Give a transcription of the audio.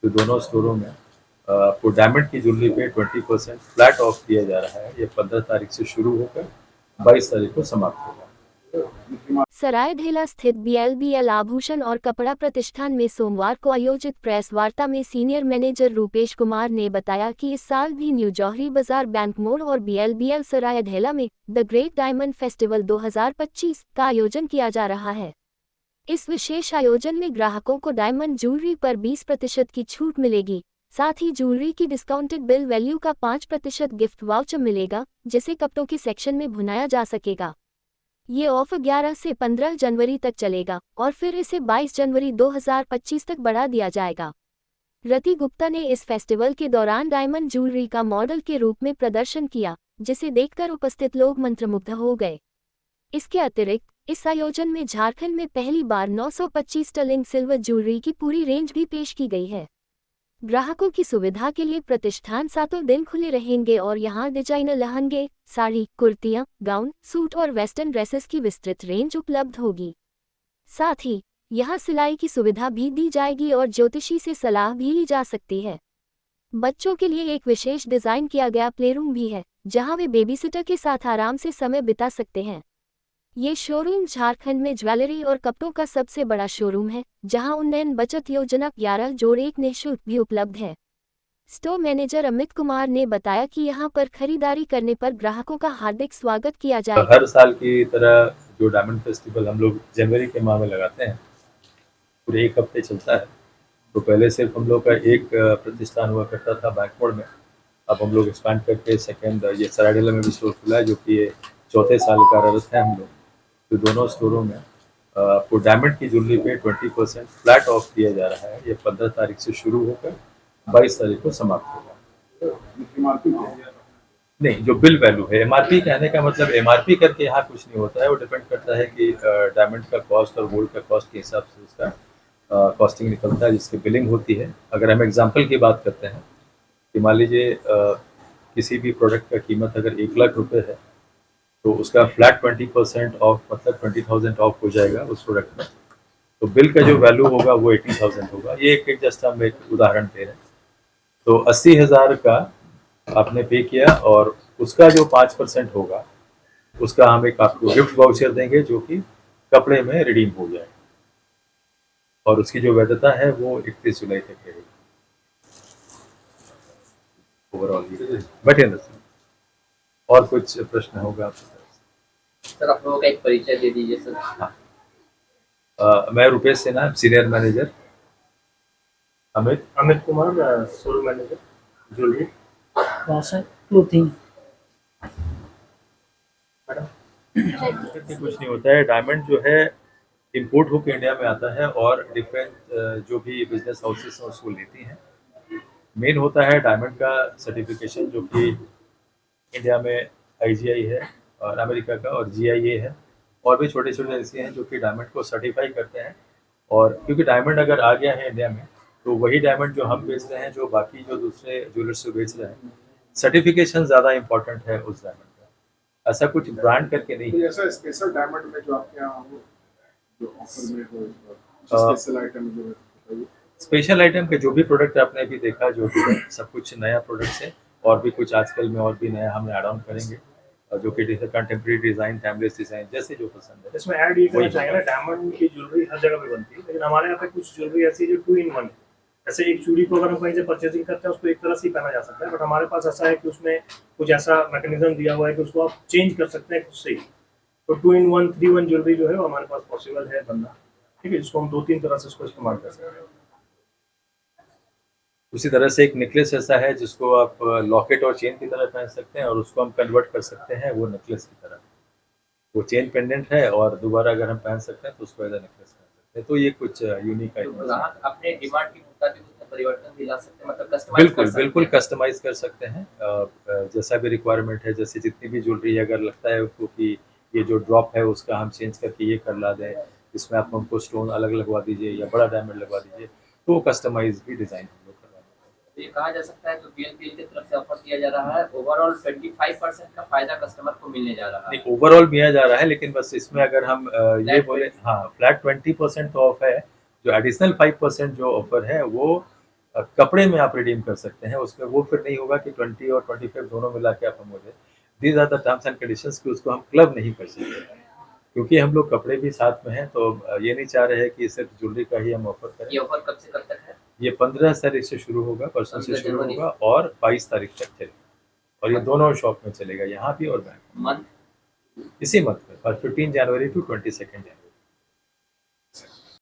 जो दोनों स्टोरों में आपको डायमंड की ज्वेलरी पे 20% फ्लैट ऑफ दिया जा रहा है। ये 15 तारीख से शुरू होकर 22 तारीख को समाप्त होगा। सरायढेला स्थित बीएलबीएल आभूषण और कपड़ा प्रतिष्ठान में सोमवार को आयोजित प्रेस वार्ता में सीनियर मैनेजर रूपेश कुमार ने बताया कि इस साल भी न्यू जौहरी बाजार बैंक मोड़ और बीएलबीएल सरायढेला में द ग्रेट डायमंड फेस्टिवल 2025 का आयोजन किया जा रहा है। इस विशेष आयोजन में ग्राहकों को डायमंड ज्वेलरी पर 20% की छूट मिलेगी। साथ ही ज्वेलरी की डिस्काउंटेड बिल वैल्यू का 5% गिफ्ट वाउचर मिलेगा, जिसे कपड़ों के सेक्शन में भुनाया जा सकेगा। ये ऑफर 11 से 15 जनवरी तक चलेगा और फिर इसे 22 जनवरी 2025 तक बढ़ा दिया जाएगा। रति गुप्ता ने इस फेस्टिवल के दौरान डायमंड ज्वेलरी का मॉडल के रूप में प्रदर्शन किया, जिसे देखकर उपस्थित लोग मंत्रमुग्ध हो गए। इसके अतिरिक्त इस आयोजन में झारखंड में पहली बार 925 स्टर्लिंग सिल्वर ज्वेलरी की पूरी रेंज भी पेश की गई है। ग्राहकों की सुविधा के लिए प्रतिष्ठान 7 दिन खुले रहेंगे और यहां डिजाइनर लहंगे, साड़ी, कुर्तियां, गाउन, सूट और वेस्टर्न ड्रेसेस की विस्तृत रेंज उपलब्ध होगी। साथ ही यहां सिलाई की सुविधा भी दी जाएगी और ज्योतिषी से सलाह भी ली जा सकती है। बच्चों के लिए एक विशेष डिजाइन किया गया प्लेरूम भी है, जहां वे बेबीसिटर के साथ आराम से समय बिता सकते हैं। ये शोरूम झारखंड में ज्वेलरी और कपड़ों का सबसे बड़ा शोरूम है, जहां उन्नयन बचत योजना 11 जोड़ 1 निःशुल्क भी उपलब्ध है। स्टोर मैनेजर अमित कुमार ने बताया कि यहां पर खरीदारी करने पर ग्राहकों का हार्दिक स्वागत किया जाएगा। हर साल की तरह जो डायमंड फेस्टिवल हम लोग जनवरी के माह में लगाते हैं, पूरे 1 हफ्ते चलता है। तो पहले सिर्फ हम लोग का एक प्रतिष्ठान हुआ करता था बैंक मोड़ में। अब हम लोग एक्सपैंड करके सेकेंड ये सरायढेला में भी स्टोर खुला है, जो कि ये चौथे साल कार्यरत है हम लोग। तो दोनों स्टोरों में आपको डायमंड की ज्वेलरी पे 20% फ्लैट ऑफ दिया जा रहा है। ये 15 तारीख से शुरू होकर 22 तारीख को समाप्त होगा। नहीं, जो बिल वैल्यू है, एमआरपी कहने का मतलब एमआरपी करके यहाँ कुछ नहीं होता है। वो डिपेंड करता है कि डायमंड का कॉस्ट और गोल्ड का कॉस्ट के हिसाब से उसका कॉस्टिंग निकलता है, जिसकी बिलिंग होती है। अगर हम एग्जांपल की बात करते हैं कि मान लीजिए किसी भी प्रोडक्ट का कीमत अगर 1 लाख रुपए है, तो उसका फ्लैट 20% ऑफ मतलब 20,000 ऑफ हो जाएगा उस प्रोडक्ट में। तो बिल का जो वैल्यू होगा वो 80,000 होगा। ये एक जस्ट हम एक उदाहरण दे रहे हैं। तो 80,000 का आपने पे किया और उसका जो 5% होगा, उसका हम एक आपको गिफ्ट वाउचर देंगे, जो कि कपड़े में रिडीम हो जाए, और उसकी जो वैधता है वो 31 जुलाई तक रहेगी। ओवरऑल बट और कुछ प्रश्न होगा आपके? सर, आप लोगों का एक परिचय दे दीजिए सर। हाँ, मैं Rupesh Sinha, senior manager. Amit Kumar, store manager jewellery. Clothing. कुछ नहीं होता है। डायमंड जो है इंपोर्ट होकर इंडिया में आता है और डिफरेंट जो भी बिजनेस हाउसेस हैं उसको लेती हैं। मेन होता है डायमंड का सर्टिफिकेशन, जो कि इंडिया में आईजीआई है और अमेरिका का और जीआईए है, और भी छोटे छोटे ऐसे हैं जो कि डायमंड को सर्टिफाई करते हैं। और क्योंकि डायमंड अगर आ गया है इंडिया में, तो वही डायमंड जो हम बेच रहे हैं, जो बाकी जो दूसरे ज्वेलर्स से बेच रहे हैं, सर्टिफिकेशन ज़्यादा इंपॉर्टेंट है उस डायमंड का। ऐसा कुछ ब्रांड करके नहीं। ऐसा स्पेशल डायमंड में जो आपके यहाँ हो, जो ऑफर में हो, स्पेशल आइटम जो है, स्पेशल आइटम के जो भी प्रोडक्ट आपने अभी देखा, जो भी है सब कुछ नया प्रोडक्ट्स है, और भी कुछ आजकल में और भी नया हमने ऐड ऑन करेंगे, जो कि कंटेम्प्रेरी डिजाइन, टाइमलेस डिजाइन, जैसे जो पसंद है। इसमें ऐड ये करना चाहिए ना, डायमंड की ज्वेलरी हर जगह पे बनती है, लेकिन हमारे यहाँ पे कुछ ज्वेलरी ऐसी है जो 2 in 1 है। जैसे एक चूड़ी को अगर हम कहीं से परचेजिंग करते हैं, उसको एक तरह से ही पहना जा सकता है, बट हमारे पास ऐसा है कि उसमें कुछ ऐसा मैकेनिज्म दिया हुआ है कि उसको आप चेंज कर सकते हैं खुद से ही। तो 2 in 1, 3 1 ज्वेलरी जो है वो हमारे पास पॉसिबल है बनना, ठीक है, जिसको हम 2-3 तरह से उसको इस्तेमाल कर सकते हैं। उसी तरह से एक नेकलेस ऐसा है जिसको आप लॉकेट और चेन की तरह पहन सकते हैं, और उसको हम कन्वर्ट कर सकते हैं वो नेकलेस की तरह। वो चेन पेंडेंट है और दोबारा अगर हम पहन सकते हैं तो उसको एज अ नेकलेस पहन सकते हैं। तो ये कुछ यूनिक आइटम है। अपने डिमांड के मुताबिक उसमें परिवर्तन भी ला सकते हैं, मतलब कस्टमाइज बिल्कुल कस्टमाइज कर सकते हैं। जैसा भी रिक्वायरमेंट है, जैसे जितनी भी ज्वेलरी है, अगर लगता है उसको कि ये जो ड्रॉप है उसका हम चेंज करके ये कर ला दें, इसमें आप हमको स्टोन अलग लगवा दीजिए या बड़ा डायमंड लगवा दीजिए, तो वो कस्टमाइज भी डिज़ाइन हम लोग करवा देंगे। ये कहा जा सकता है, तो बीएलबीएल की तरफ से ऑफर दिया जा रहा है, ओवरऑल 25% का फायदा कस्टमर को मिलने जा रहा है। नहीं, ओवरऑल दिया जा रहा है, लेकिन बस इसमें अगर हम ये बोले, हाँ, फ्लैट 20% ऑफ है। जो एडिशनल 5% जो ऑफर है वो कपड़े में आप रिडीम कर सकते हैं, उसमें वो फिर नहीं होगा कि 20 और 25 दोनों मिला के आप हमको दें। These are the terms and conditions कि उसको हम क्लब नहीं कर सकते, क्योंकि हम लोग कपड़े भी साथ में हैं, तो ये नहीं चाह रहे हैं कि सिर्फ ज्वेलरी का ही हम ऑफर करें। ये ऑफर कब से कब तक है? ये 15 तारीख से शुरू होगा, परसों से 15 शुरू जनवरी। होगा और 22 तारीख तक चलेगा, और ये दोनों शॉप में चलेगा, यहाँ भी और बैंक मंथ इसी मंथ में, 15 जनवरी टू 22 जनवरी।